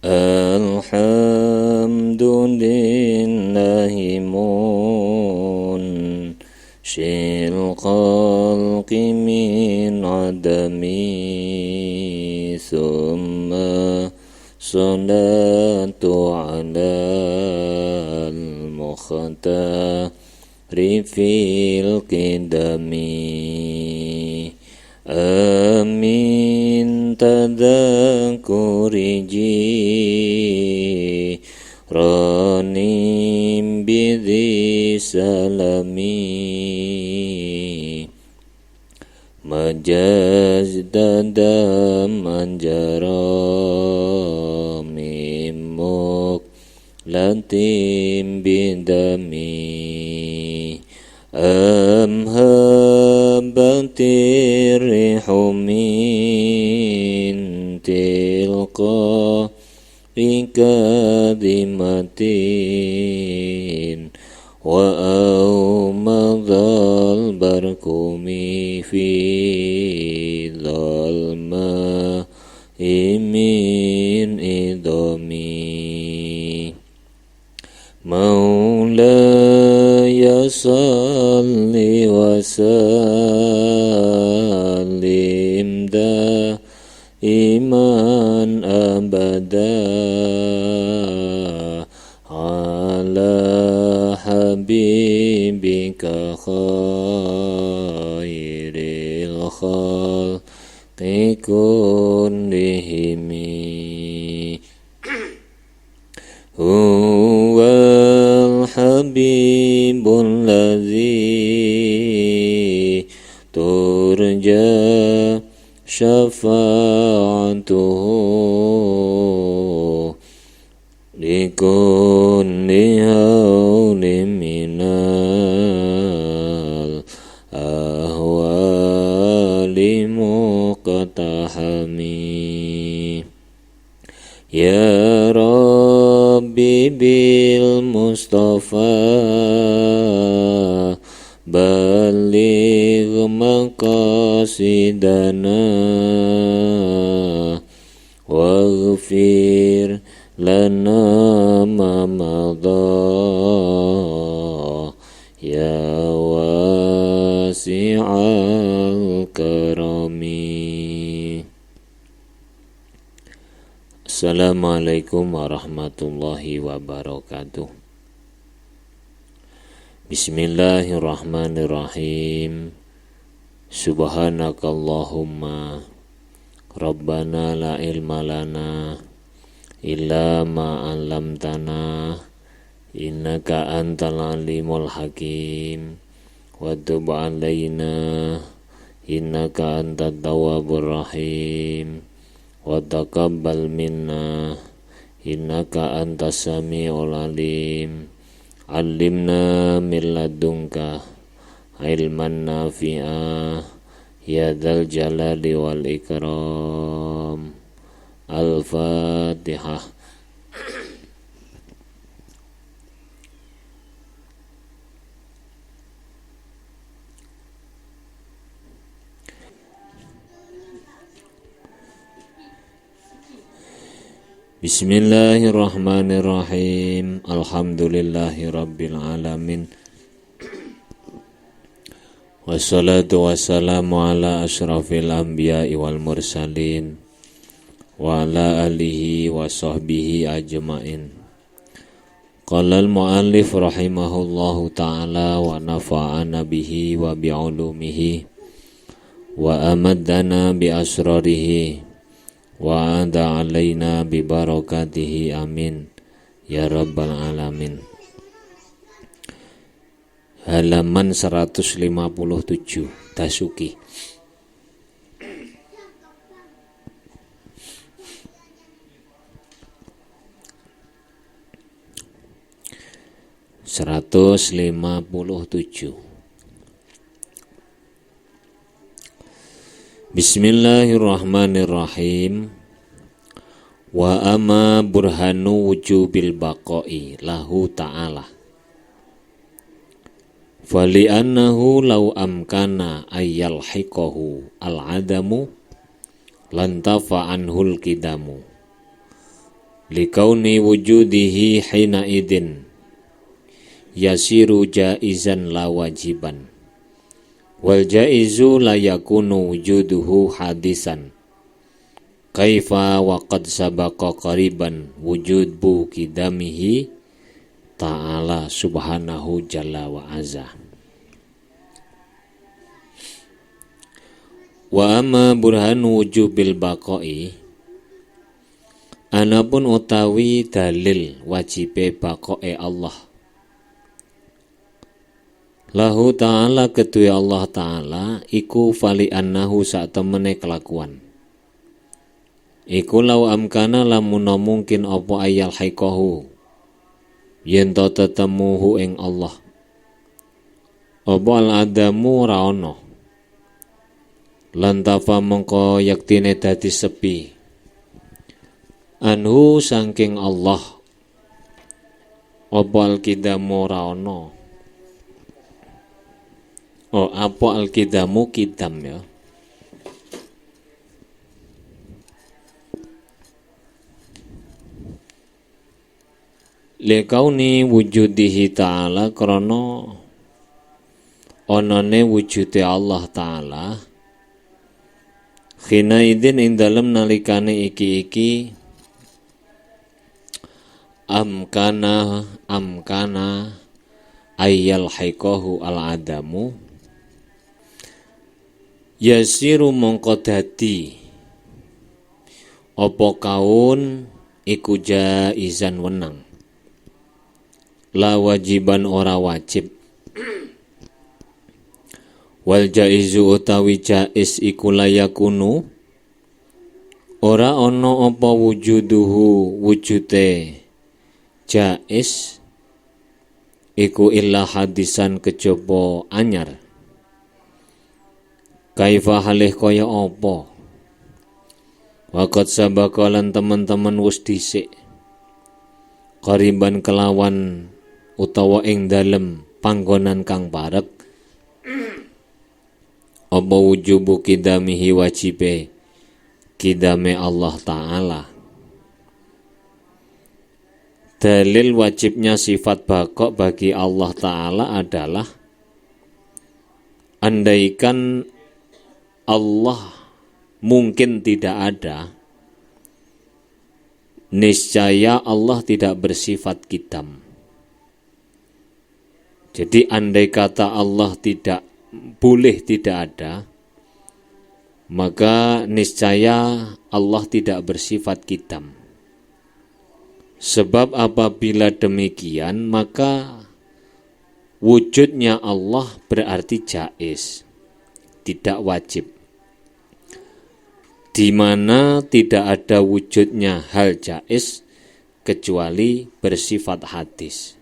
Alhamdulillahi munshil khalqi min adami summa salatu ala al-mukhtari fil qidami amin tadakuri ranim bidhi salami majaz dadam anjara mimuk latim bidami amhabatir rihumin tilqa ikadimatin wa aumadhal barkumi fi dhalma imin idami maulaya salli wa sallim da iman abada ala habibika khairil khalqi kullihimi huwal habibul ladzi turja syafa'atuhu likulli hawlin minal ahwali muqtahami ya Rabbi bil Mustafa baligh maqasidana waghfir lana ma madha ya wasi'al karami. Assalamualaikum warahmatullahi wabarakatuh. Bismillahirrahmanirrahim. Subhanakallahumma Rabbana la ilma lana illa ma 'allamtana innaka antal alimul hakim wa tub 'alaina innaka antat tawwabur rahim wa taqabbal minna innaka antas samiul alim. Alimna min ladunka ilman nafi'a ya dzal jalali wal ikram. Al-Fatihah. Bismillahirrahmanirrahim. Alhamdulillahi rabbil alamin. Wassalatu wassalamu ala asyrafil anbiya'i wal mursalin wa ala alihi wa sahbihi ajma'in. Qala al-mu'allif rahimahullahu ta'ala wa nafa'ana bihi wa bi'ulumihi wa amaddana bi asrarihi wa ada alaina bi barakatihi amin ya rabbal alamin. Halaman 157 Dasuki. Bismillahirrahmanirrahim. Wa amma burhanu wujubil baqa'i lahu ta'ala fali annahu law amkana ayyal hiqahu al-adamu lantafa anhul kidamu likauni wujudihi hina idin yasiru jaizan la wajiban wal jaizu la yakunu wujuduhu hadisan kaifa wa qad sabaqa qariban wujudbu kidamihi ta'ala subhanahu jalla wa azza. Wa amma burhanu wujubil baqai, anapun utawi dalil wajibe baqae Allah, lahu ta'ala kedue Allah ta'ala iku fali annahu sak temene kelakuan iku lau amkana lamun mungkin apa ayal haikahu yen to tetemuhu ing Allah apa al adamu ra ono lan tafa mongko yaktine dadi sepi anhu saking Allah apa al kidamu ra ono apa al kidamu kidam ya likauni wujudihi ta'ala krana onone wujude Allah ta'ala khina idin ing dalem nalikane iki amkana ayyal haikahu al adamu yasiru mongko dadi apa kaun iku jaizan wenang la wajiban ora wajib wal jaizu utawi jaiz iku layakunu ora ono apa wujuduhu wujude jaiz iku illa hadisan kejaba anyar kaifa halih kaya apa waqad sabaqalan teman-teman wis dhisik qariban kelawan utawa ing dalem panggonan kang parek apa wujubu kidamihi wajibe kidame Allah Ta'ala. Dalil wajibnya sifat baqo bagi Allah Ta'ala adalah andaikan Allah mungkin tidak ada, niscaya Allah tidak bersifat kidam. Jadi andai kata Allah tidak boleh tidak ada, maka niscaya Allah tidak bersifat kidam. Sebab apabila demikian maka wujudnya Allah berarti jaiz, tidak wajib. Di mana tidak ada wujudnya hal jaiz kecuali bersifat hadis.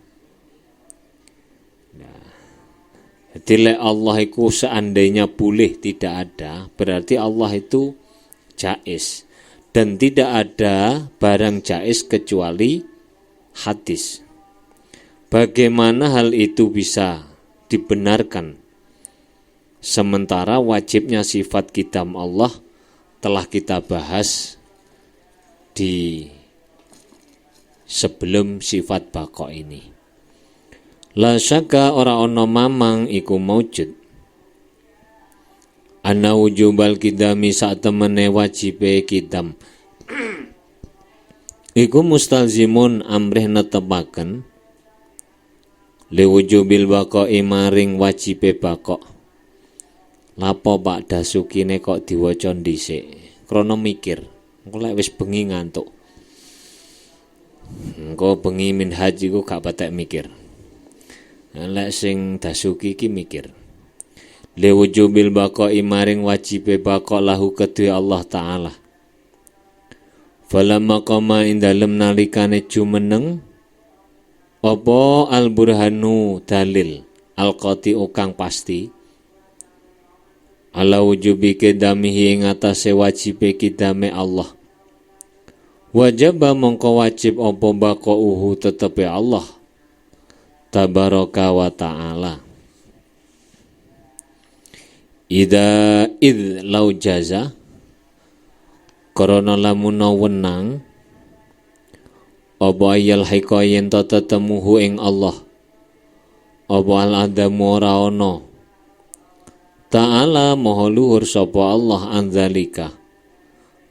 Jadi Allah itu seandainya boleh tidak ada, berarti Allah itu jaiz. Dan tidak ada barang jaiz kecuali hadis. Bagaimana hal itu bisa dibenarkan? Sementara wajibnya sifat kidam Allah telah kita bahas di sebelum sifat baqo ini. La syaka ora ono mamang iku maujud ana wujubal kidami sak temene wajibe kidam iku mustalzimun amrih netepaken li wujubil baqa'i maring wajibe baqo. Lapo Pak Dasukine kok diwaca dhisik krana mikir engko lek wis bengi ngantuk engko bengi minhaj iku gak patek mikir. Lek sing Dasuki iki mikir. Li wujubil baqa'i maring wajibe baqo lahu kedue Allah Ta'ala. Falamma qama indalem nalikane jumeneng apa al burhanu dalil al qati'u kang pasti ala wujubi kidamihi ing atase wajibe kidame Allah. Wajaba mongko wajib apa baqauhu tetepe Allah tabaraka wa ta'ala. Id lau jaza korona lamun wenang apa ayal haika yen ta tetemuhu ing Allah apa al adamu ora ana ta'ala maha luhur sapa Allah anzalika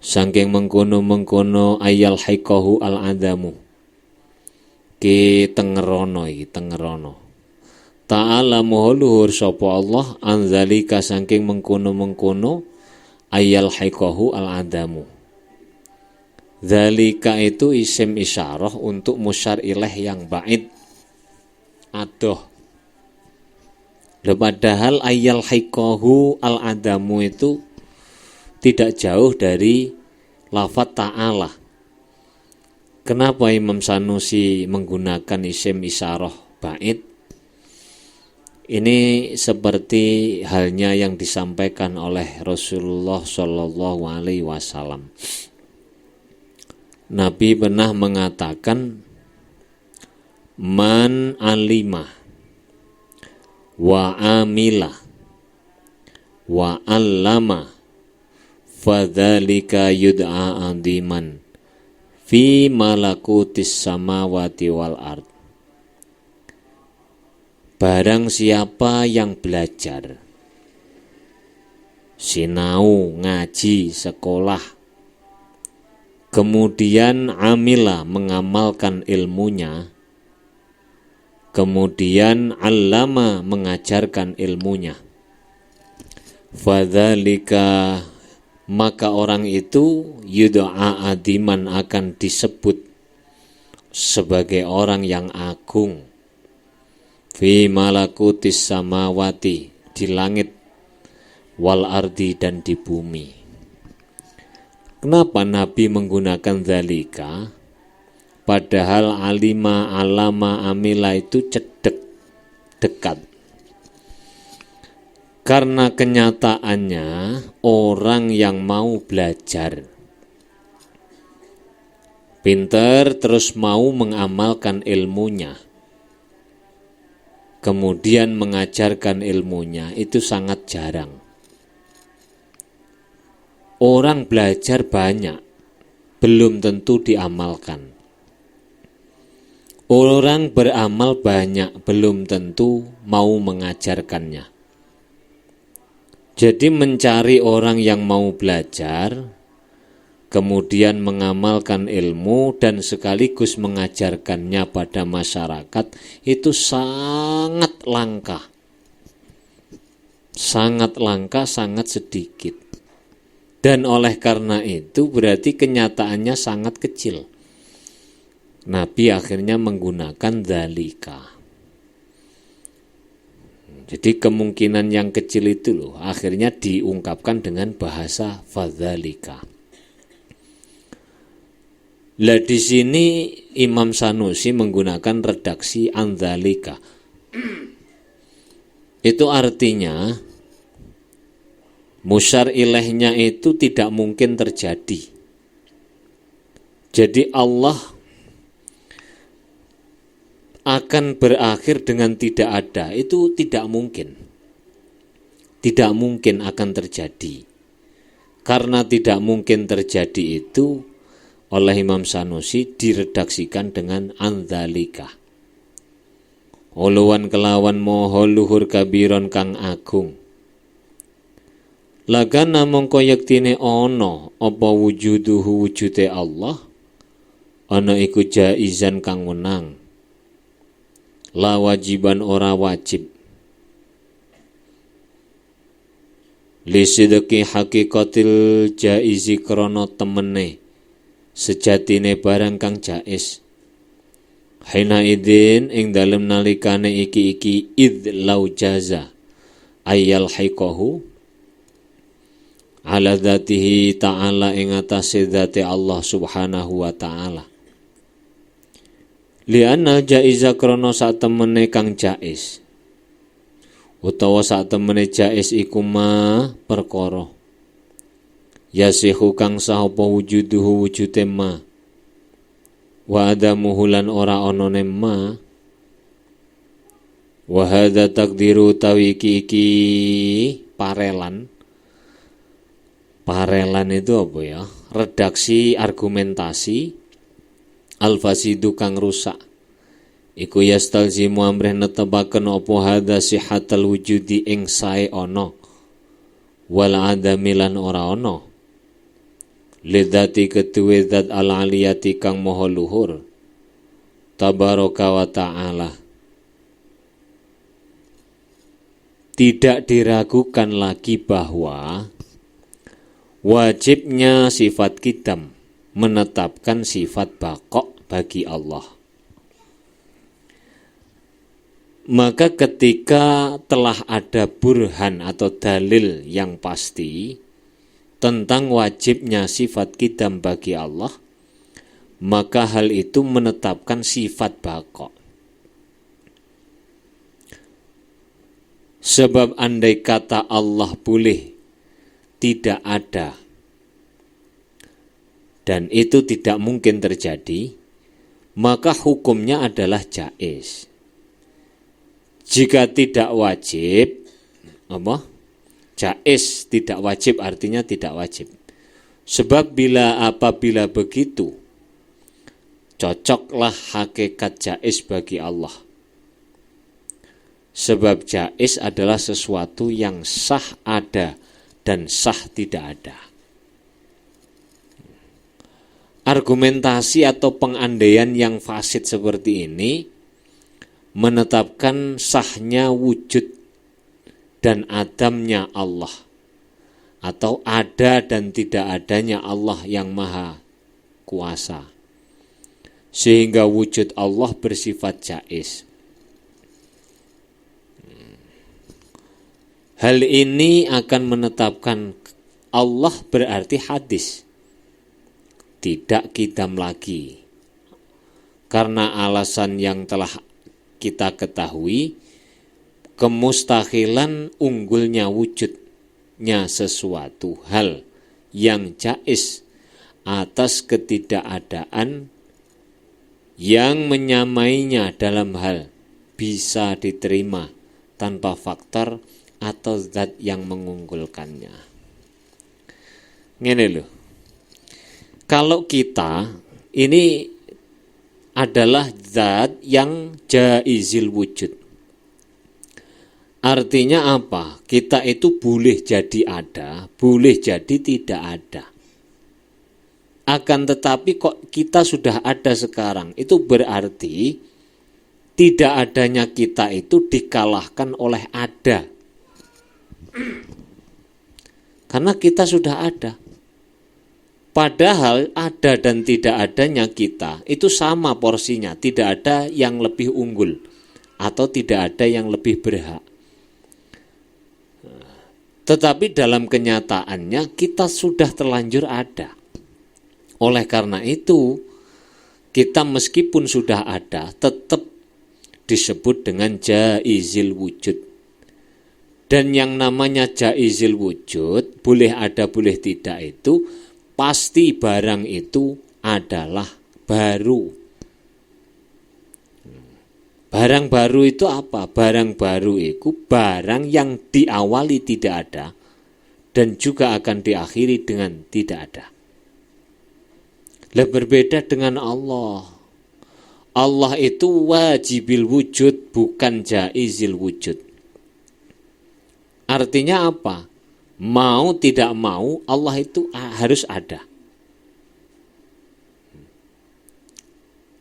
saking mengkono-mengkono ayal haikahu al adamu ki tengerono iki tengerono ta'ala maha luhur sapa Allah anzalika saking mengkono-mengkono ayal haikahu al adamu. Zalika itu isim isyarah untuk musyar ilaih yang ba'id adoh. Padahal ayal haikahu al adamu itu tidak jauh dari lafaz ta'ala. Kenapa Imam Sanusi menggunakan isim isyarah ba'id? Ini seperti halnya yang disampaikan oleh Rasulullah Shallallahu Alaihi Wasallam. Nabi pernah mengatakan, man alima wa amila wa allama fadzalika yud'a adiman fi malakutis samawati wal ard. Barang siapa yang belajar, sinau, ngaji, sekolah, kemudian amila mengamalkan ilmunya, kemudian allama mengajarkan ilmunya, fadzalika maka orang itu yud'a adiman akan disebut sebagai orang yang agung fi malakutis samawati di langit wal ardi dan di bumi. Kenapa Nabi menggunakan zalika? Padahal alima, alama, amila itu cedek, dekat. Karena kenyataannya orang yang mau belajar, pinter terus mau mengamalkan ilmunya, kemudian mengajarkan ilmunya itu sangat jarang. Orang belajar banyak, belum tentu diamalkan. Orang beramal banyak, belum tentu mau mengajarkannya. Jadi mencari orang yang mau belajar, kemudian mengamalkan ilmu dan sekaligus mengajarkannya pada masyarakat itu sangat langka. Sangat langka, sangat sedikit. Dan oleh karena itu berarti kenyataannya sangat kecil. Nabi akhirnya menggunakan dzalika. Jadi kemungkinan yang kecil itu loh akhirnya diungkapkan dengan bahasa fadzalika. Lah di sini Imam Sanusi menggunakan redaksi andzalika. Itu artinya musyar ilaihnya itu tidak mungkin terjadi. Jadi Allah akan berakhir dengan tidak ada, itu tidak mungkin. Tidak mungkin akan terjadi. Karena tidak mungkin terjadi itu oleh Imam Sanusi diredaksikan dengan andzalika. Uluwan kelawan moho luhur kabiron kang agung. Lagana mongko yektine ana apa wujuduhu wujude Allah ana iku jaizan kang wenang. La wajiban ora wajib. Li sidqi hakikatil jaizi krana temene sejatine barang kang jaiz. Hina idin ing dalem nalikane iki id lau jaza ayal haikahu ala dzatihi ta'ala ing atase dzate Allah Subhanahu wa ta'ala. Li'anna jaiza krana sak temene kang jaiz utawa sak temene jaiz iku ma perkara yasihu kang sah apa wujuduhu wujude ma wa adamuhu lan ora anane ma wa hadza taqdiru tawi iki parelan itu apa ya? Redaksi argumentasi al-fasidu kang rusak iku yastalzimu amrih netepaken apa hadza sihatal wujudi ing sae ana wal adami lan ora ana lidzati ketuwe zat al-aliyati kang maha luhur tabaraka wa ta'ala. Tidak diragukan lagi bahwa wajibnya sifat qidam menetapkan sifat baqo bagi Allah. Maka ketika telah ada burhan atau dalil yang pasti tentang wajibnya sifat qidam bagi Allah, maka hal itu menetapkan sifat baqo. Sebab andai kata Allah boleh tidak ada, dan itu tidak mungkin terjadi, maka hukumnya adalah jaiz. Jika tidak wajib, jaiz, tidak wajib artinya tidak wajib. Sebab apabila begitu, cocoklah hakikat jaiz bagi Allah. Sebab jaiz adalah sesuatu yang sah ada dan sah tidak ada. Argumentasi atau pengandaian yang fasid seperti ini menetapkan sahnya wujud dan adamnya Allah, atau ada dan tidak adanya Allah yang maha kuasa, sehingga wujud Allah bersifat jaiz. Hal ini akan menetapkan Allah berarti hadis, tidak qidam lagi. Karena alasan yang telah kita ketahui, kemustahilan unggulnya wujudnya sesuatu hal yang jaiz atas ketidakadaan yang menyamainya dalam hal bisa diterima tanpa faktor atau zat yang mengunggulkannya. Ngene lho. Kalau kita ini adalah zat yang jaizil wujud. Artinya apa? Kita itu boleh jadi ada, boleh jadi tidak ada. Akan tetapi kok kita sudah ada sekarang, itu berarti tidak adanya kita itu dikalahkan oleh ada. Karena kita sudah ada. Padahal ada dan tidak adanya kita itu sama porsinya, tidak ada yang lebih unggul atau tidak ada yang lebih berhak. Tetapi dalam kenyataannya kita sudah terlanjur ada. Oleh karena itu, kita meskipun sudah ada tetap disebut dengan jaizil wujud. Dan yang namanya jaizil wujud, boleh ada boleh tidak itu, pasti barang itu adalah baru. Barang baru itu apa? Barang baru itu barang yang diawali tidak ada dan juga akan diakhiri dengan tidak ada. Lah berbeda dengan Allah. Allah itu wajibil wujud, bukan jaizil wujud. Artinya apa? Mau tidak mau Allah itu harus ada.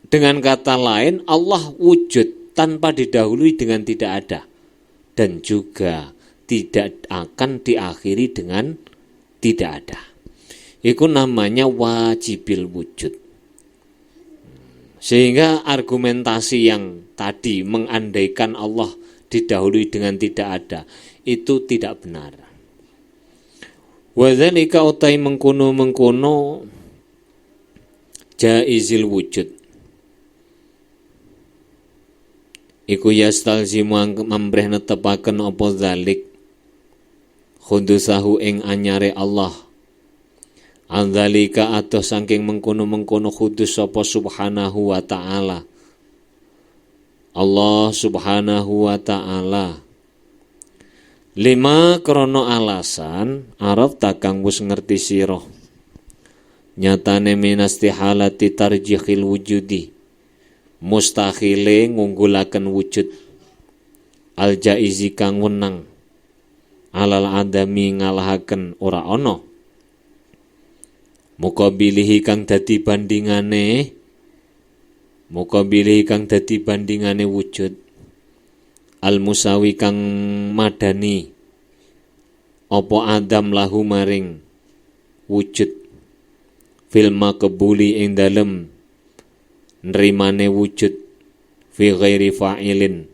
Dengan kata lain, Allah wujud tanpa didahului dengan tidak ada. Dan juga tidak akan diakhiri dengan tidak ada. Itu namanya wajibil wujud. Sehingga argumentasi yang tadi mengandaikan Allah didahului dengan tidak ada, itu tidak benar. Wadzalika utai mengkono jaizil wujud iku yastalzimu mambreh netepaken apa zalik khudusahu ing anyare Allah. Andzalika adoh saking mengkono khudus sapa subhanahu wa ta'ala. Allah subhanahu wa ta'ala lima krono alasan araf takang wis ngerti sira nyatane minastihalati tarjihil wujudi mustahile ngunggulaken wujud al jaizi kang wenang alal adami ngalahaken ora ana mukabilihi kang dadi bandingane wujud al musawi kang madani apa adam lahu maring wujud filma kebuli ing dalem nrimane wujud fi ghairi fa'ilin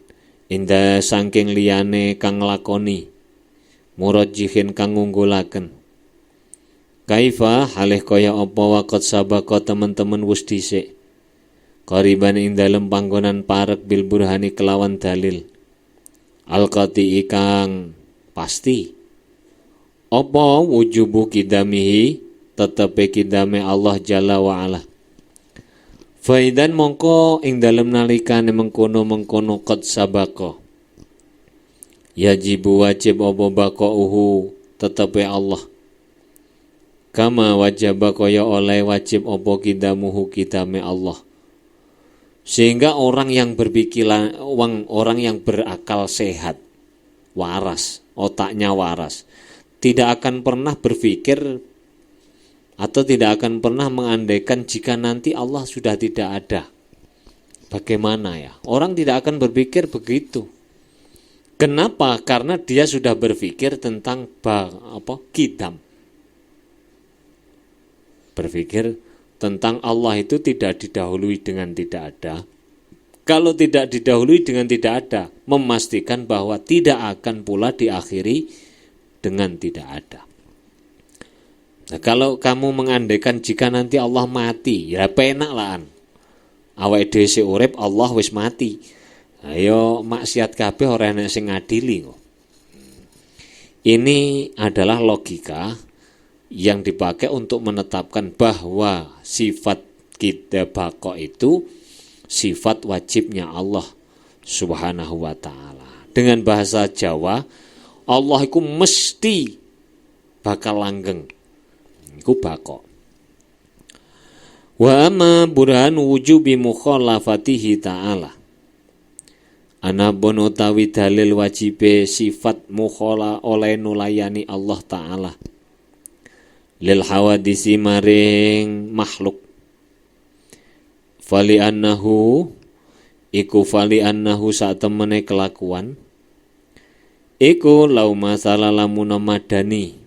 inda saking liyane kang lakoni murajjihin kang ngunggulaken kaifa halih kaya apa waqt sabaka teman-teman wis dhisik qariban ing dalem panggonan parek bil burhani kelawan dalil al-qati kang pasti apa wujubu kidamihi tetepe kidame Allah Jalla wa Ala. Faidan mongko ing dalem nalikane mengkono qad sabaka yajibu wajib apa baqauhu tetepe Allah kama wajaba kaya oleh wajib apa kidamuhu kidame Allah. Sehingga orang yang berakal sehat, waras, otaknya waras, tidak akan pernah berpikir atau tidak akan pernah mengandaikan jika nanti Allah sudah tidak ada. Bagaimana ya? Orang tidak akan berpikir begitu. Kenapa? Karena dia sudah berpikir tentang kidam. Berpikir tentang Allah itu tidak didahului dengan tidak ada. Kalau tidak didahului dengan tidak ada, memastikan bahwa tidak akan pula diakhiri dengan tidak ada. Nah, kalau kamu mengandaikan jika nanti Allah mati, ya penak lah. Awake dhewe sing urip, Allah wis mati. Ayo maksiat kabeh ora enek sing ngadili kok. Ini adalah logika yang dipakai untuk menetapkan bahwa sifat kita baqo itu sifat wajibnya Allah Subhanahu wa taala. Dengan bahasa Jawa, Allah itu mesti bakal langgeng. Iku baqo. Wa amma burhan wujubi mukhalafatihi ta'ala. Anapun utawi dalil wajibe sifat mukhala oleh nulayani Allah Ta'ala lil hawadisi maring makhluk fali annahu saat temene kelakuan iku lau masalah lamun madani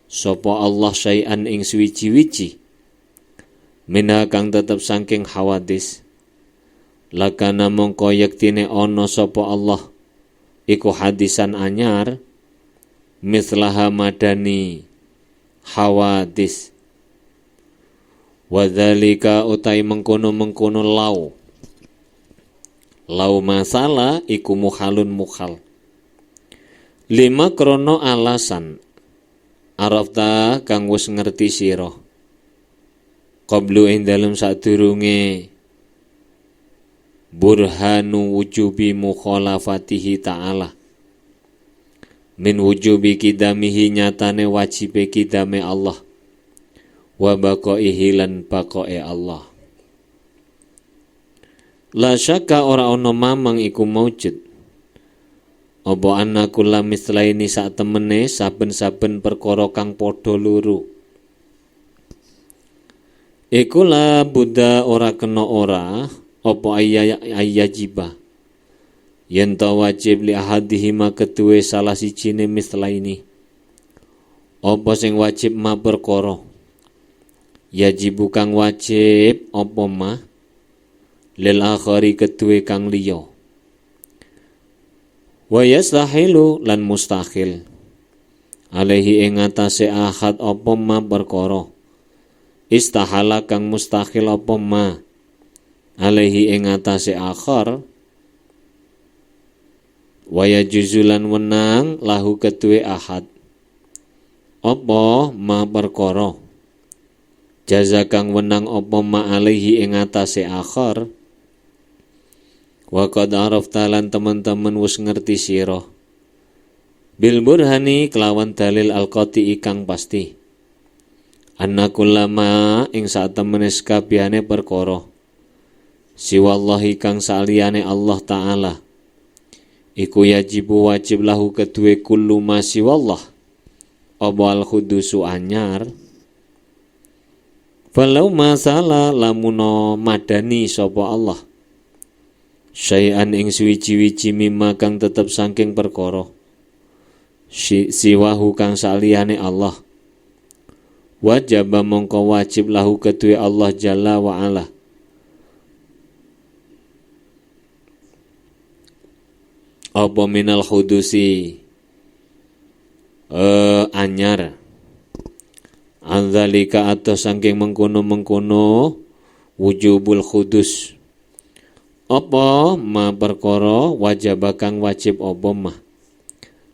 sapa Allah syai'an ing suwiji-wiji minha kang tetep saking hawadis lakana mongko yektine ana sapa Allah iku hadisan anyar mislaha madani hawadis wadzalika utai mengkono lau masalah iku mukhal lima krono alasan arafta kang wis ngerti sira qablu ing dalem sadurunge burhanu wujubi mukhalafatihi ta'ala min wujubi kidamihi nyatane wajibe kidame Allah wa baqaihi lan baqae Allah. La syakka ora ana mamang iku maujud apa anna kula mislaini sak temene saben-saben perkara kang padha loro iku la buddha ora kena ora apa ayyajiba yen ta wajib li ahadihima ketuwe salah sijine mislaini apa sing wajib ma perkara yajibu kang wajib apa ma lil akhari ketuwe kang liya wa yastahilu lan mustahil alaihi ing atase ahad apa ma perkara istahala kang mustahil apa ma alaihi ing atase akhar waya juzulan wenang lahu ketuwe ahad apa ma perkara jaza kang wenang apa ma alaihi ing atase akhar wa qad arafta lan teman-teman wis ngerti sira bil burhani kelawan dalil al-qati kang pasti anna kullama ing sak temene sakabehane perkara siwallahi kang saliyane Allah taala iku yajibu wajib lahu kedue kullu ma siwallah apa al khudusu anyar falau masalah lamuno madani sapa Allah syai'an ing suwiji-wiji mimma kang tetep saking perkara siwahu kang saliyane Allah wajib mongko wajib lahu kedue Allah jalla wa ala apa minal khudusi anyar anzalika atau saking mengkono wujubul khudus apa ma perkara wajib kang wajib apa mah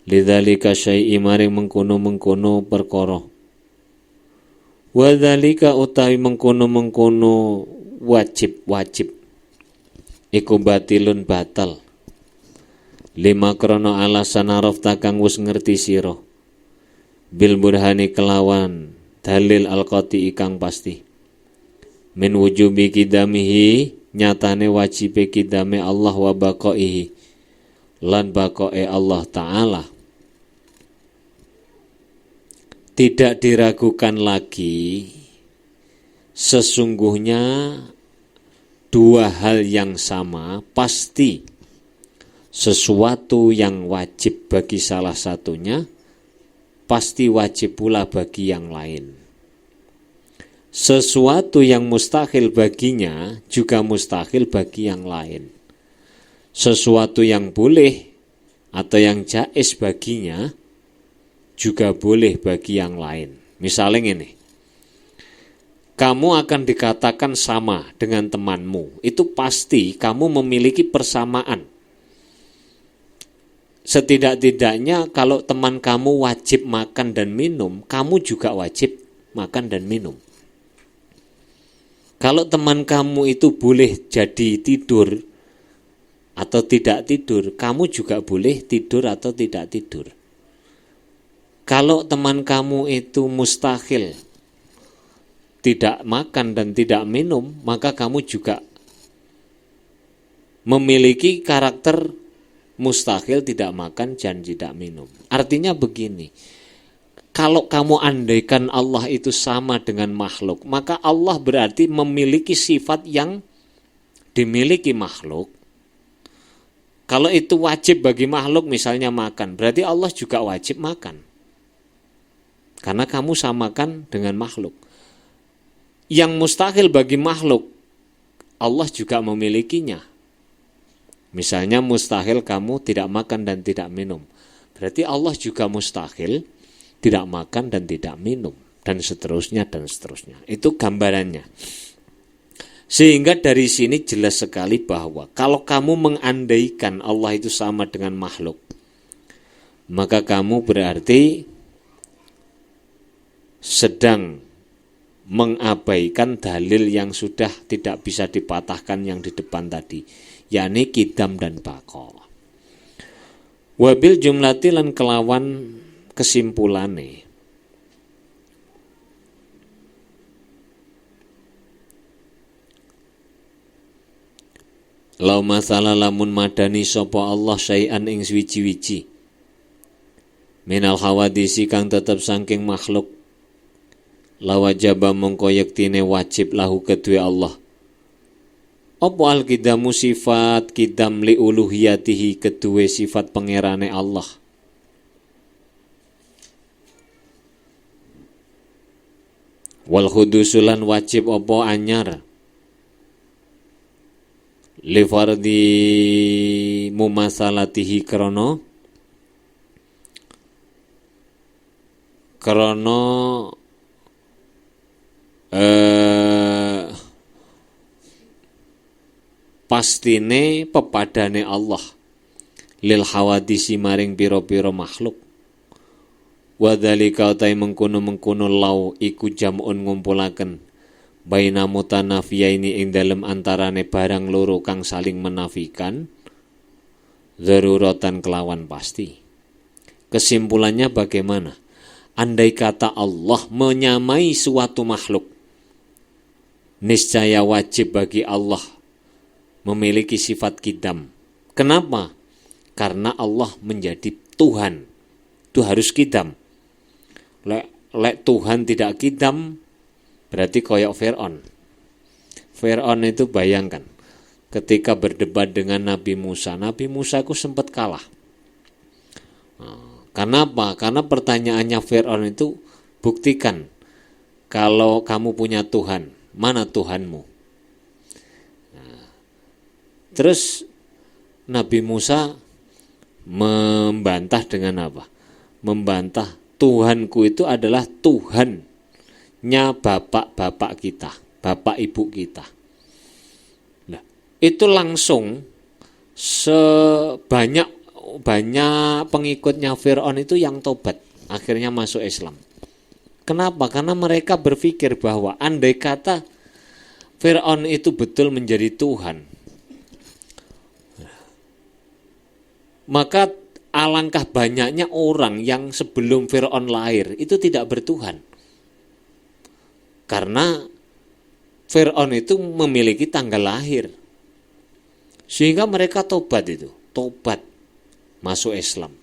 lidzalika syai'i maring mengkono perkara wadzalika utawi mengkono wajib iku batilun batal lima krono alasan arafta kang wis ngerti sira bil burhani kelawan dalil al-qati ikang pasti min wujubi kidamihi nyatane wajibe kidame Allah wa baqaihi lan baqae Allah taala tidak diragukan lagi sesungguhnya dua hal yang sama pasti sesuatu yang wajib bagi salah satunya pasti wajib pula bagi yang lain. Sesuatu yang mustahil baginya juga mustahil bagi yang lain. Sesuatu yang boleh atau yang jaiz baginya juga boleh bagi yang lain. Misalnya ini, kamu akan dikatakan sama dengan temanmu. Itu pasti kamu memiliki persamaan. Setidak-tidaknya kalau teman kamu wajib makan dan minum, kamu juga wajib makan dan minum. Kalau teman kamu itu boleh jadi tidur atau tidak tidur, kamu juga boleh tidur atau tidak tidur. Kalau teman kamu itu mustahil tidak makan dan tidak minum, maka kamu juga memiliki karakter mustahil tidak makan dan tidak minum. Artinya begini, kalau kamu andaikan Allah itu sama dengan makhluk, maka Allah berarti memiliki sifat yang dimiliki makhluk. Kalau itu wajib bagi makhluk misalnya makan, berarti Allah juga wajib makan. Karena kamu samakan dengan makhluk. Yang mustahil bagi makhluk, Allah juga memilikinya. Misalnya mustahil kamu tidak makan dan tidak minum. Berarti Allah juga mustahil tidak makan dan tidak minum. Dan seterusnya dan seterusnya. Itu gambarannya. Sehingga dari sini jelas sekali bahwa kalau kamu mengandaikan Allah itu sama dengan makhluk, maka kamu berarti sedang mengabaikan dalil yang sudah tidak bisa dipatahkan yang di depan tadi, yakni kidam dan baqo. Wabil jumlati lan kelawan kesimpulane lau masalah lamun madani sapa Allah syai'an ing swiji-wiji minal hawadisi kang tetep saking makhluk lawajaba mongko yektine wajib lahu kedue Allah apa al-kidamu sifat kidam li uluhiyatihi kedue sifat pangerane Allah wal khudusulan wajib apa anyar li fardi mumasalatihi krono pastine pepadane Allah lil hawadisi maring pira-pira makhluk wa dzalika utai mengkono lau iku jam'un ngumpulaken baina mutanafiyaini ing dalem antarane barang loro kang saling menafikan zaruratan kelawan pasti. Kesimpulannya bagaimana? andai kata Allah menyamai suatu makhluk, niscaya wajib bagi Allah memiliki sifat kidam. Kenapa? Karena Allah menjadi Tuhan. Itu harus kidam. Lek Tuhan tidak kidam, berarti koyok Fir'aun. Fir'aun itu bayangkan, ketika berdebat dengan Nabi Musa itu sempat kalah. Karena apa? Karena pertanyaannya Fir'aun itu, buktikan kalau kamu punya Tuhan, mana Tuhanmu? Terus Nabi Musa membantah dengan apa? Membantah, Tuhanku itu adalah Tuhannya bapak-bapak kita, bapak ibu kita. Nah, itu langsung sebanyak pengikutnya Fir'aun itu yang tobat, akhirnya masuk Islam. Kenapa? Karena mereka berpikir bahwa andai kata Fir'aun itu betul menjadi Tuhan, maka alangkah banyaknya orang yang sebelum Fir'aun lahir itu tidak bertuhan. Karena Fir'aun itu memiliki tanggal lahir. Sehingga mereka tobat masuk Islam.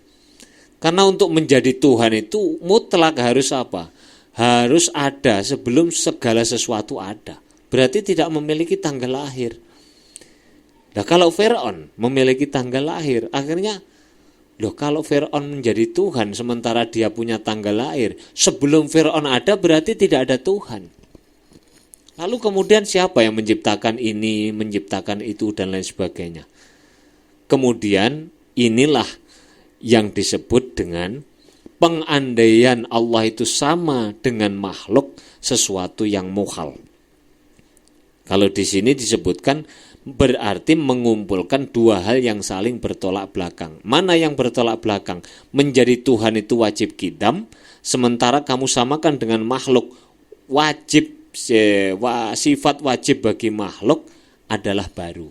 Karena untuk menjadi Tuhan itu mutlak harus apa? Harus ada sebelum segala sesuatu ada. Berarti tidak memiliki tanggal lahir. Nah, kalau Fir'aun memiliki tanggal lahir, akhirnya kalau Fir'aun menjadi Tuhan sementara dia punya tanggal lahir, sebelum Fir'aun ada berarti tidak ada Tuhan. Lalu kemudian siapa yang menciptakan ini, menciptakan itu dan lain sebagainya. Kemudian inilah yang disebut dengan pengandaian Allah itu sama dengan makhluk, sesuatu yang mukhal. Kalau di sini disebutkan berarti mengumpulkan dua hal yang saling bertolak belakang. Mana yang bertolak belakang? Menjadi Tuhan itu wajib kidam, sementara kamu samakan dengan makhluk, sifat wajib bagi makhluk adalah baru.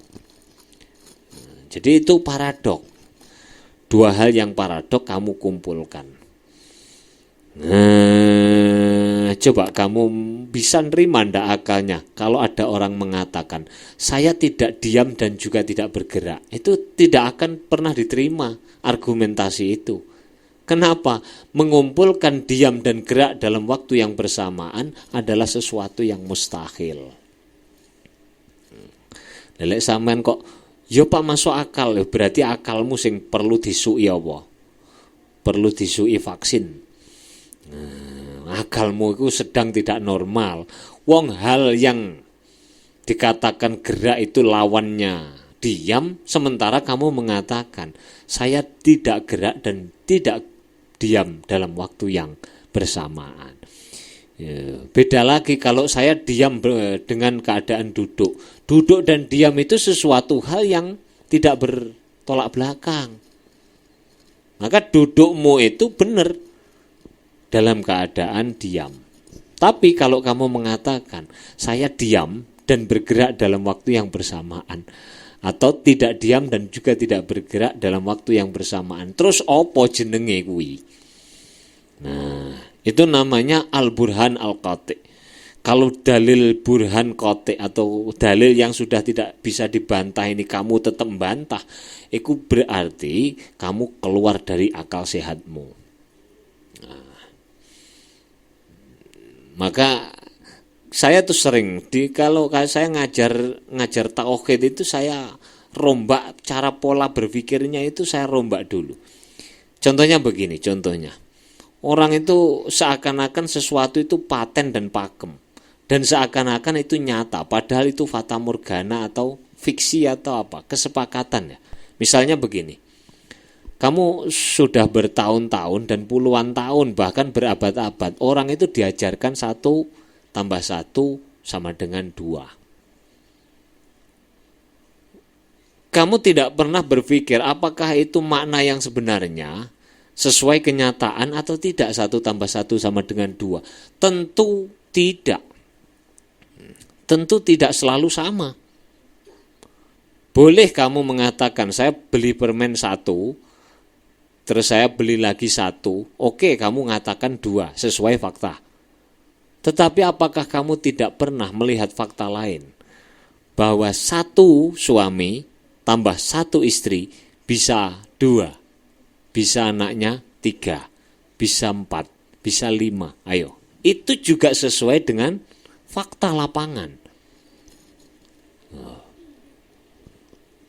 Jadi itu paradok. Dua hal yang paradok kamu kumpulkan. Coba kamu bisa nerima ndak akalnya kalau ada orang mengatakan saya tidak diam dan juga tidak bergerak. Itu tidak akan pernah diterima argumentasi itu. Kenapa? Mengumpulkan diam dan gerak dalam waktu yang bersamaan adalah sesuatu yang mustahil. Lelek sampean kok yo Pak masuk akal, berarti akalmu sing perlu disuki apa? Perlu disuki vaksin. Akalmu itu sedang tidak normal. Wong hal yang dikatakan gerak itu lawannya diam, sementara kamu mengatakan saya tidak gerak dan tidak diam dalam waktu yang bersamaan. Beda lagi kalau saya diam dengan keadaan duduk. Duduk dan diam itu sesuatu hal yang tidak bertolak belakang. Maka dudukmu itu benar dalam keadaan diam. Tapi kalau kamu mengatakan saya diam dan bergerak dalam waktu yang bersamaan, atau tidak diam dan juga tidak bergerak dalam waktu yang bersamaan, terus opo jenenge kuwi? Nah, itu namanya al-burhan al-qati'. Kalau dalil burhan qati' atau dalil yang sudah tidak bisa dibantah ini kamu tetap membantah, itu berarti kamu keluar dari akal sehatmu. Maka saya tuh sering kalau saya ngajar tauhid itu saya rombak cara pola berpikirnya itu saya rombak dulu. Contohnya begini, orang itu seakan-akan sesuatu itu paten dan pakem dan seakan-akan itu nyata, padahal itu fata morgana atau fiksi atau apa, kesepakatan ya. Misalnya begini. Kamu sudah bertahun-tahun dan puluhan tahun bahkan berabad-abad orang itu diajarkan 1 tambah 1 sama dengan 2. Kamu tidak pernah berpikir apakah itu makna yang sebenarnya sesuai kenyataan atau tidak 1 tambah 1 sama dengan 2. Tentu tidak. Tentu tidak selalu sama. Boleh kamu mengatakan saya beli permen 1 terus saya beli lagi 1, oke, kamu mengatakan 2 sesuai fakta. Tetapi apakah kamu tidak pernah melihat fakta lain? Bahwa 1 suami tambah 1 istri bisa 2, bisa anaknya 3, bisa 4, bisa 5. Ayo, itu juga sesuai dengan fakta lapangan.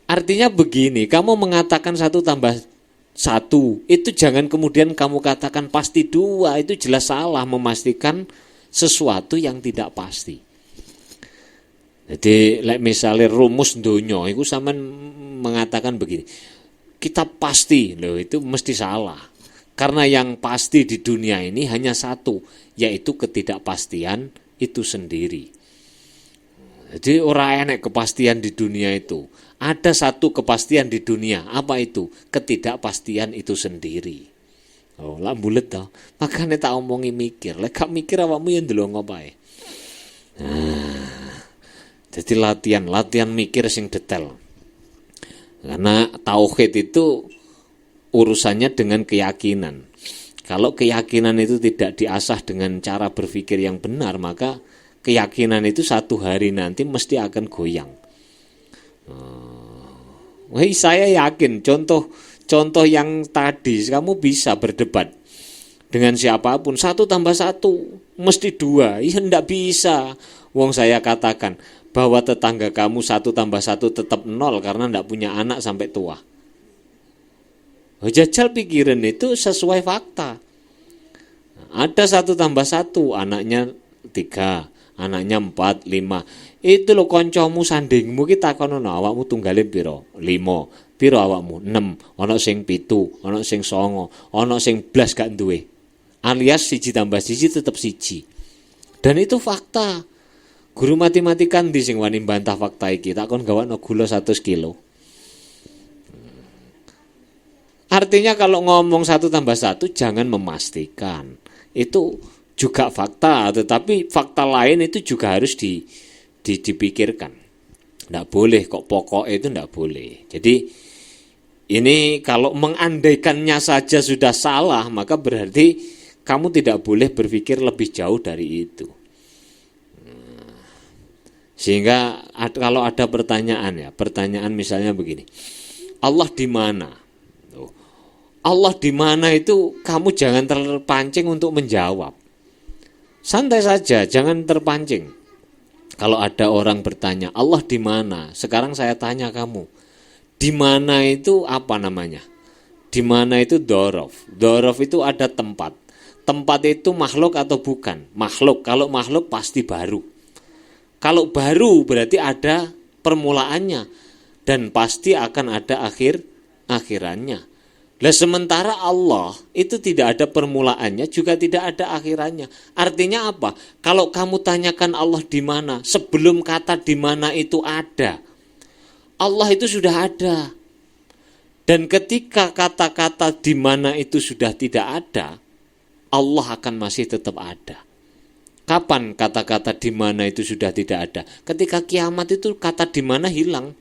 Artinya begini, kamu mengatakan 1 tambah 1, itu jangan kemudian kamu katakan pasti 2, itu jelas salah, memastikan sesuatu yang tidak pasti. Jadi misalnya rumus donya itu sampean mengatakan begini, kita pasti, loh itu mesti salah. Karena yang pasti di dunia ini hanya 1, yaitu ketidakpastian itu sendiri. Jadi orang enek kepastian di dunia itu. Ada 1 kepastian di dunia, apa itu? Ketidakpastian itu sendiri. Oh, lah bulet toh. Makanya tak omongi mikir. Lek gak mikir awakmu yang ndelok ngopae. Jadi latihan mikir sing detail. Karena tauhid itu urusannya dengan keyakinan. Kalau keyakinan itu tidak diasah dengan cara berpikir yang benar, maka keyakinan itu satu hari nanti mesti akan goyang. Saya yakin contoh yang tadi, kamu bisa berdebat dengan siapapun, 1 tambah 1 mesti 2, ya enggak bisa. Wong saya katakan bahwa tetangga kamu 1 tambah 1 tetap 0 karena enggak punya anak sampai tua. Jajal pikiran itu sesuai fakta. Ada 1 tambah 1, anaknya 3, anaknya 4, 5. Itu lo koncomu sandingmu ki takono awakmu tunggale piro? 5. Piro awakmu? 6. Ana sing 7, ana sing 9, ana sing blas gak duwe. Alias 1 tambah 1 tetap 1. Dan itu fakta. Guru matematika ndi sing wani bantah fakta iki? Takon gawakno gula 100 kilo. Artinya kalau ngomong 1 tambah 1 jangan memastikan. Itu juga fakta, tetapi fakta lain itu juga harus dipikirkan. Tidak boleh kok, pokok itu tidak boleh. Jadi ini kalau mengandaikannya saja sudah salah, maka berarti kamu tidak boleh berpikir lebih jauh dari itu. Sehingga kalau ada pertanyaan misalnya begini, Allah di mana? Allah di mana itu kamu jangan terpancing untuk menjawab. Santai saja, jangan terpancing. Kalau ada orang bertanya, Allah di mana? Sekarang saya tanya kamu, di mana itu apa namanya? Di mana itu dorof. Dorof itu ada tempat. Tempat itu makhluk atau bukan? Makhluk. Kalau makhluk pasti baru. Kalau baru berarti ada permulaannya dan pasti akan ada akhirannya. Lah sementara Allah itu tidak ada permulaannya juga tidak ada akhirannya. Artinya apa? Kalau kamu tanyakan Allah di mana, sebelum kata di mana itu ada, Allah itu sudah ada. Dan ketika kata-kata di mana itu sudah tidak ada, Allah akan masih tetap ada. Kapan kata-kata di mana itu sudah tidak ada? Ketika kiamat itu kata di mana hilang.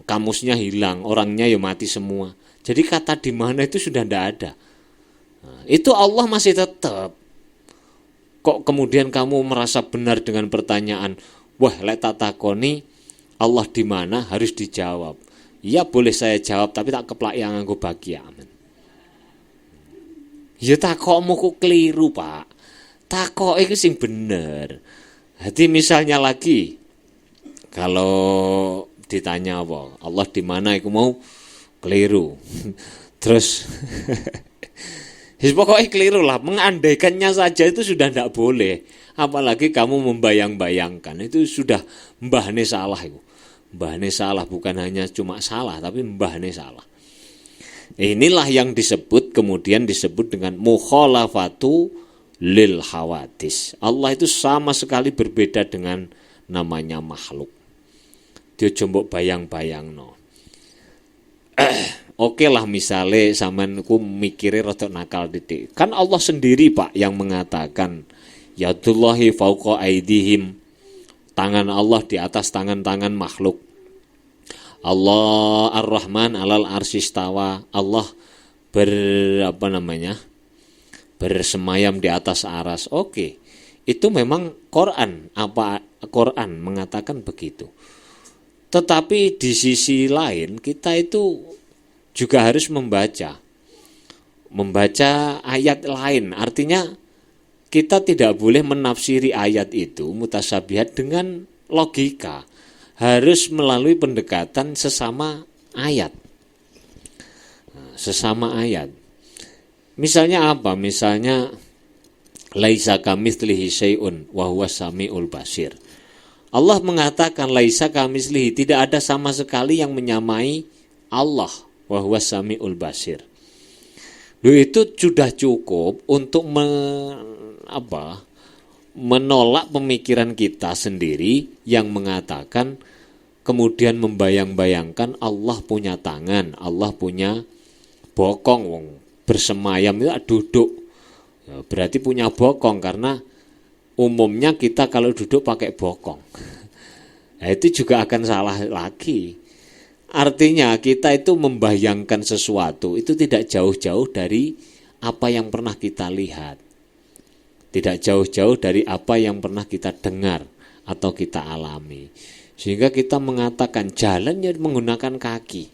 Kamusnya hilang, orangnya ya mati semua. Jadi kata di mana itu sudah tidak ada. Nah, itu Allah masih tetap. Kok kemudian kamu merasa benar dengan pertanyaan, wah lek tak takoni Allah di mana, harus dijawab. Ya boleh saya jawab, tapi tak keplak yang nganggo bahagia. Ya takokmu kok keliru, Pak. Takok itu sing bener. Jadi misalnya lagi, kalau ditanya apa, Allah di mana, aku mau keliru. Terus pokoknya keliru lah. Mengandaikannya saja itu sudah tidak boleh. Apalagi kamu membayang-bayangkan. Itu sudah mbahne salah itu. Mbahne salah, bukan hanya cuma salah, tapi mbahne salah. Inilah yang kemudian disebut dengan mukhalafatu lil hawadis. Allah itu sama sekali berbeda dengan namanya makhluk. Dia jombok bayang-bayang no. Oke lah misalnya sampeanku mikirnya rada nakal didik. Kan Allah sendiri Pak yang mengatakan yadullahi fauqa aidihim. Tangan Allah di atas tangan-tangan makhluk. Allah Ar-Rahman alal arsyistawa. Allah bersemayam di atas aras. Oke. Itu memang Quran mengatakan begitu. Tetapi di sisi lain kita itu juga harus membaca ayat lain. Artinya kita tidak boleh menafsiri ayat itu mutasyabihat dengan logika. Harus melalui pendekatan sesama ayat. Misalnya apa? Misalnya laisa kamitslihi syai'un wa huwas samiul basir. Allah mengatakan laisa kamitslihi, tidak ada sama sekali yang menyamai Allah, wa huwas samiul basir. Itu sudah cukup untuk menolak pemikiran kita sendiri yang mengatakan, kemudian membayang-bayangkan Allah punya tangan, Allah punya bokong, bersemayam itu duduk. Berarti punya bokong, karena umumnya kita kalau duduk pakai bokong. Nah, itu juga akan salah lagi. Artinya kita itu membayangkan sesuatu itu tidak jauh-jauh dari apa yang pernah kita lihat. Tidak jauh-jauh dari apa yang pernah kita dengar atau kita alami. Sehingga kita mengatakan jalan ya menggunakan kaki.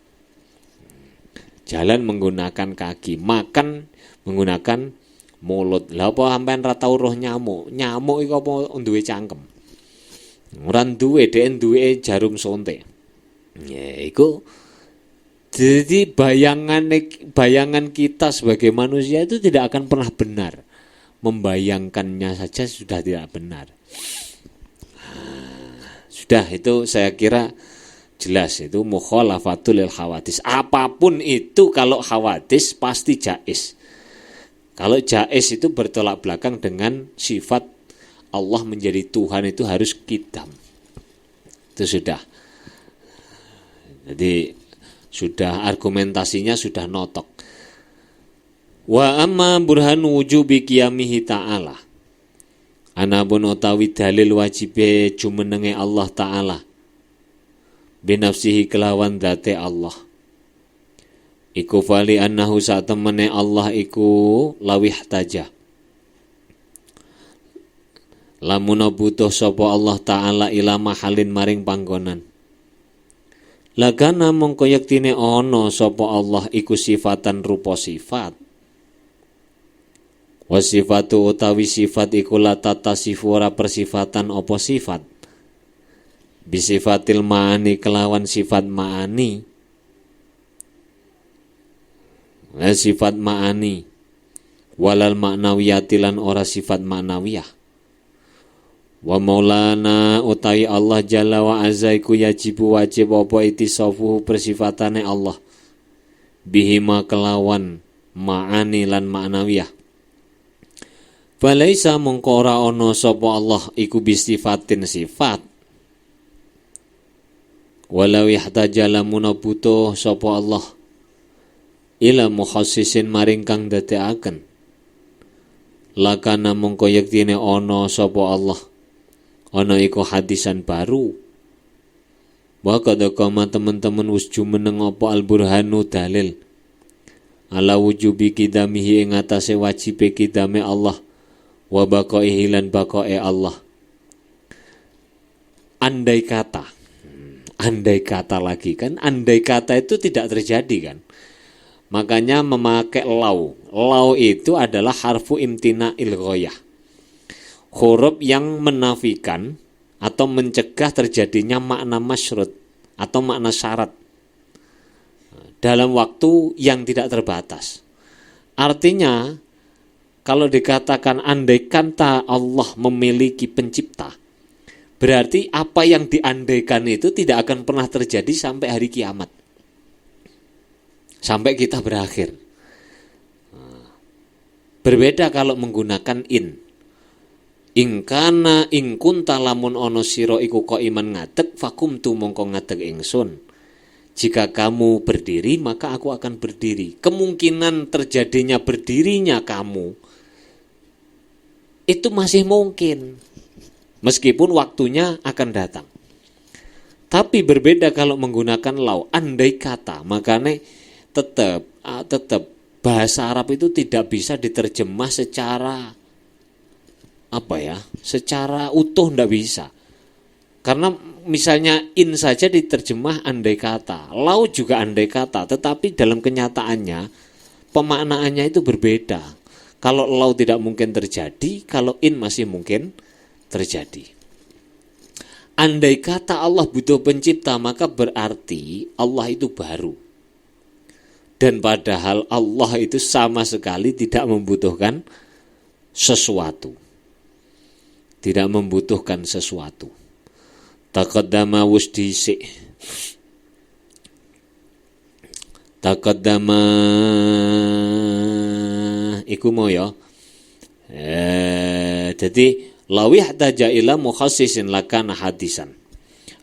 Jalan menggunakan kaki, makan menggunakan mulut. Lah apa sampean ra tau roh nyamuk? Nyamuk iku apa duwe cangkem? Ora duwe, dhek duwe jarum suntik. Ya iku jadi bayangan kita sebagai manusia itu tidak akan pernah benar. Membayangkannya saja sudah tidak benar. Sudah itu saya kira jelas, itu mukhalafatul lil hawadis. Apapun itu kalau hawadis pasti jaiz. Kalau jaiz itu bertolak belakang dengan sifat Allah menjadi Tuhan, itu harus qidam. Itu sudah. Jadi sudah argumentasinya sudah notok. Wa amma burhan wujubi qiyamihi ta'ala. Anapun utawi dalil wajibe jumenenge Allah Ta'ala. Binafsihi kelawan dzate Allah. Iku fali annahu satemene Allah iku lawih taja. Lamun butuh sapa Allah Ta'ala ila mahalin maring panggonan. Lagana mongko yektine ana sapa Allah iku sifatan rupa sifat. Wasifatu utawi sifat iku latata sifura persifatan apa sifat. Bisifatil ma'ani kelawan sifat ma'ani. Sifat ma'ani walal ma'nawiyatilan ora sifat ma'nawiyah. Wa maulana utawi Allah jalla wa azza iku yajibu wajib apa itisafuhu persifatane Allah bihima kelawan ma'ani lan ma'nawiyah. Falaisa mongko ora ana sapa Allah iku bisifatin sifat. Walau yahtaja lamun butuh sapa Allah ila mukhassisin maring kang dadekaken. Lakana mongko yektine ana sapa Allah ana iku hadisan baru. Wa kadakama teman-teman wis jumeneng apa al-burhanu dalil ala wujubi qidamihi ing atase wajibe qidame Allah wa baqaihi lan baqae Allah. Andai kata lagi kan, andai kata itu tidak terjadi kan. Makanya memakai lau. Lau itu adalah harfu imtina'il ghoyah. Huruf yang menafikan atau mencegah terjadinya makna masyrut atau makna syarat dalam waktu yang tidak terbatas. Artinya, kalau dikatakan andai kata Allah memiliki pencipta, berarti apa yang diandaikan itu tidak akan pernah terjadi sampai hari kiamat. Sampai kita berakhir. Berbeda kalau menggunakan in. Ingkana ingkunta lamun ono siro iku ko iman ngadeg fakumtu mongko ngadeg ingsun. Jika kamu berdiri maka aku akan berdiri. Kemungkinan terjadinya berdirinya kamu itu masih mungkin. Meskipun waktunya akan datang. Tapi berbeda kalau menggunakan lau, andai kata, makanya tetap bahasa Arab itu tidak bisa diterjemah secara secara utuh, tidak bisa. Karena misalnya in saja diterjemah andai kata, lau juga andai kata, tetapi dalam kenyataannya pemaknaannya itu berbeda. Kalau lau tidak mungkin terjadi, kalau in masih mungkin terjadi. Andai kata Allah butuh pencipta, maka berarti Allah itu baru. Dan padahal Allah itu sama sekali tidak membutuhkan sesuatu. Tidak membutuhkan sesuatu. Taqaddama wusdisi. Taqaddama iku mau ya. Jadi lawih taja ila mukhassisin lakana hadisan.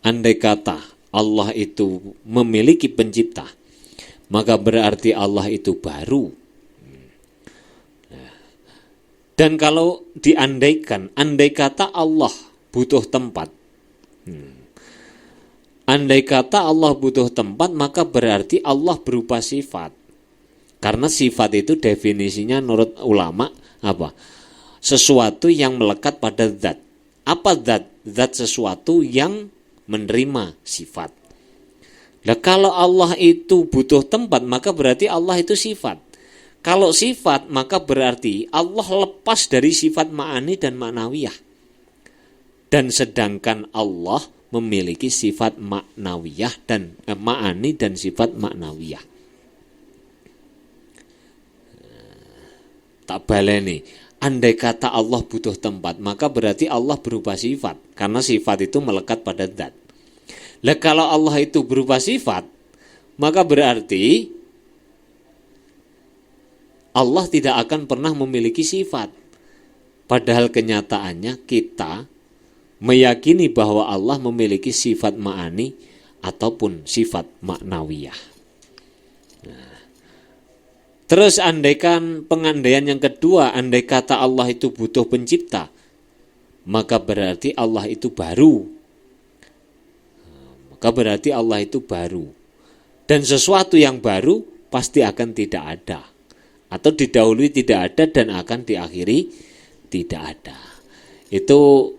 Andai kata Allah itu memiliki pencipta, maka berarti Allah itu baru. Dan kalau diandaikan, andai kata Allah butuh tempat, andai kata Allah butuh tempat, maka berarti Allah berupa sifat. Karena sifat itu definisinya menurut ulama apa? Sesuatu yang melekat pada zat. Apa zat? Zat sesuatu yang menerima sifat. Nah, kalau Allah itu butuh tempat, maka berarti Allah itu sifat. Kalau sifat, maka berarti Allah lepas dari sifat ma'ani dan ma'nawiyah. Dan sedangkan Allah memiliki sifat ma'nawiyah dan ma'ani dan sifat ma'nawiyah. Tak baleni. Andai kata Allah butuh tempat, maka berarti Allah berupa sifat. Karena sifat itu melekat pada zat. Lah kalau Allah itu berupa sifat, maka berarti Allah tidak akan pernah memiliki sifat. Padahal kenyataannya kita meyakini bahwa Allah memiliki sifat ma'ani ataupun sifat ma'nawiyah. Nah, terus andaikan pengandaian yang kedua, andai kata Allah itu butuh pencipta, maka berarti Allah itu baru. Maka berarti Allah itu baru. Dan sesuatu yang baru pasti akan tidak ada. Atau didahului tidak ada dan akan diakhiri tidak ada. Itu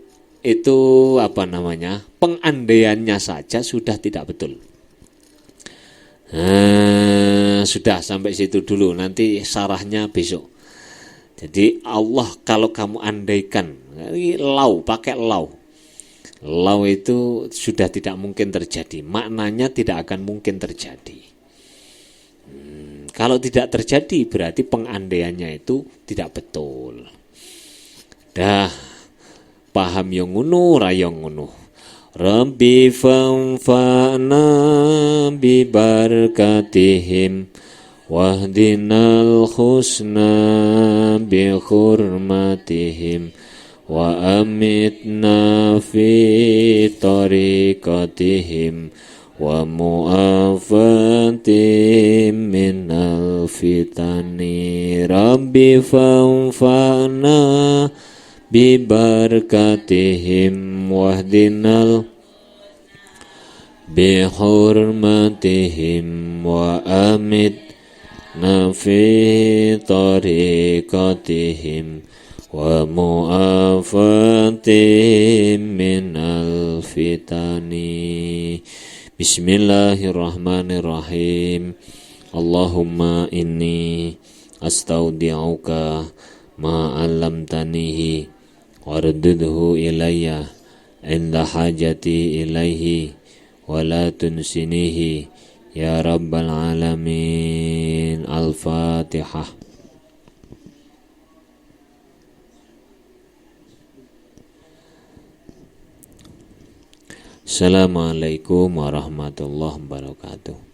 pengandaiannya saja sudah tidak betul. Sudah sampai situ dulu, nanti sarahnya besok. Jadi Allah kalau kamu andaikan, pakai lau itu sudah tidak mungkin terjadi, maknanya tidak akan mungkin terjadi. Kalau tidak terjadi berarti pengandaiannya itu tidak betul. Dah paham yang ngono ra yang ngono. Rabbi fanfa'na bi barakatihim wahdinal husna bi hurmatihim wa amitna fi tariqatihim wa mu'afatim minal fitani. Rabbi fanfa'na bi barakatihim wahdinal bi hurmatihim wa amitna fi tariqatihim wa mu'afatim minal fitani. Bismillahirrahmanirrahim. Allahumma inni astaudi'uka ma 'allamtanihi wardudhu ilayya inda hajati ilaihi wa la tunsinihi ya rabbal alamin. Al-Fatihah. Assalamualaikum warahmatullahi wabarakatuh.